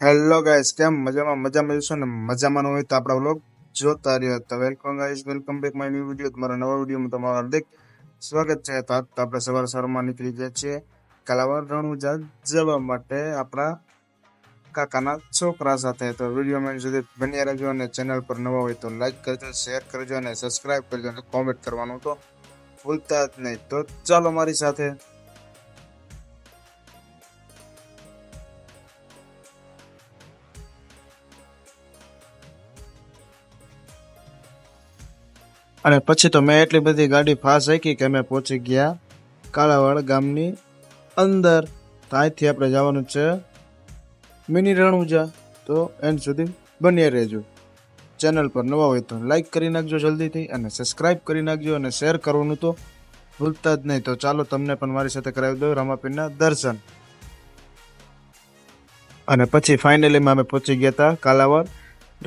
Hello guys, કેમ મજામાં જશો ને? મજામાં ન હોય તો આપણા વ્લોગ જોતા રહ્યો. તો welcome guys, welcome back my new video. તમારા નવા વિડીયોમાં તમારું હાર્દિક સ્વાગત છે. તો આજ તો આપણે સવારમાં નીકળી ગયા છીએ કાલાવડ રણુજા જવા માટે આપણા કાકાના છોકરા સાથે. તો વિડીયોમાં સુધી બન્યા રહેજો અને ચેનલ પર નવા હોય તો લાઈક કરજો, શેર કરજો અને સબસ્ક્રાઇબ કરજો અને કોમેન્ટ કરવાનું તો ભૂલતા જ નહીં. તો ચાલો મારી સાથે. અને પછી તો મેં એટલી બધી ગાડી ફાસ્ટ હાકી કે અમે પહોંચી ગયા કાલાવાડ ગામની અંદર. તો અહીંથી આપણે જવાનું છે મિની રણુજા. તો એન્ડ સુધી બન્યા રહેજો. ચેનલ પર નવા હોય તો લાઈક કરી નાખજો જલ્દીથી અને સબસ્ક્રાઇબ કરી નાખજો અને શેર કરવાનું તો ભૂલતા જ નહીં. તો ચાલો તમને પણ મારી સાથે કરાવી દઉં રામાપીરના દર્શન. અને પછી ફાઇનલીમાં અમે પહોંચી ગયા હતા કાલાવાડ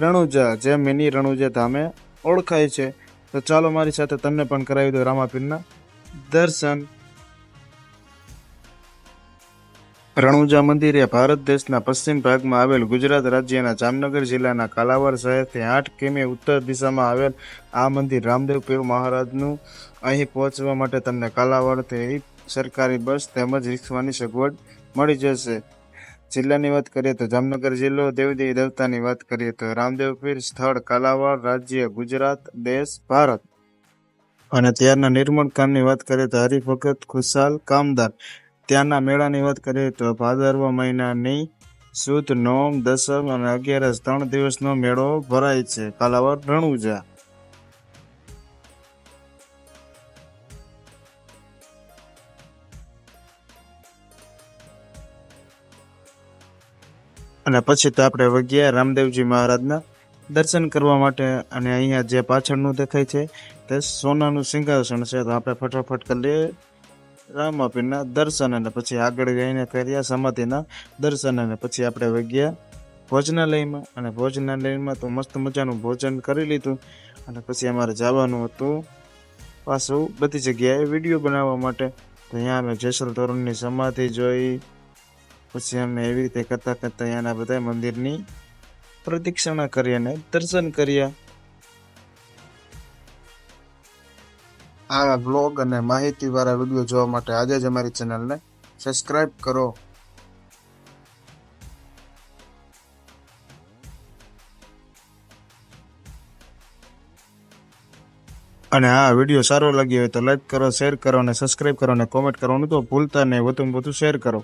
રણુજા, જે મિની રણુજા ધામે ઓળખાય છે. તો ચાલો મારી સાથે તમને પણ કરાવી દો રામાપીરના દર્શન. રણુજા મંદિર એ ભારત દેશના પશ્ચિમ ભાગમાં આવેલ ગુજરાત રાજ્યના જામનગર જિલ્લાના કાલાવાડ શહેરથી 8 કિમી ઉત્તર દિશામાં આવેલ આ મંદિર રામદેવ પીર મહારાજનું. અહીં પહોંચવા માટે તમને કાલાવાડથી સરકારી બસ તેમજ રિક્ષાની સગવડ મળી જશે. જિલ્લાની વાત કરીએ તો જામનગર જિલ્લો. દેવદેવી દેવતાની વાત કરીએ તો રામદેવ પીર. સ્થળ કાલાવાડ, રાજ્ય ગુજરાત, દેશ ભારત. અને ત્યારના નિર્માણ કામની વાત કરીએ તો હરિભગત ખુશાલ કામદાર. ત્યાંના મેળાની વાત કરીએ તો ભાદરવા મહિનાની સુદ નોમ, દસમ અને 11 3 દિવસનો મેળો ભરાય છે કાલાવાડ રણુજા. અને પછી તો આપણે વગ્યા રામદેવજી મહારાજના દર્શન કરવા માટે. અને અહીંયા જે પાછળનું દેખાય છે તે સોનાનું સિંહાસન છે. તો આપણે ફટાફટ કરી લઈએ રામાપીરના દર્શન અને પછી આગળ જઈને કર્યા સમાધિના દર્શન. અને પછી આપણે વગ્યા ભોજનાલયમાં. અને ભોજનાલયમાં તો મસ્ત મજાનું ભોજન કરી લીધું. અને પછી અમારે જવાનું હતું પાછું બધી જગ્યાએ વિડીયો બનાવવા માટે. તો અહીંયા અમે જેસલ તોરણની સમાધિ જોઈ. પછી અમે એવી રીતે કરતાં કરતાં અહીંયાના બધા મંદિરની પ્રદક્ષિણા કરી અને દર્શન કર્યા. આ બ્લોગ અને માહિતીવાળા વિડીયો જોવા માટે આજે જ અમારી ચેનલને સબસ્ક્રાઇબ કરો. અને આ વિડીયો સારો લાગ્યો હોય તો લાઈક કરો, શેર કરો અને સબસ્ક્રાઇબ કરો અને કોમેન્ટ કરવાનું તો ભૂલતા નહીં. વધુમાં વધુ શેર કરો.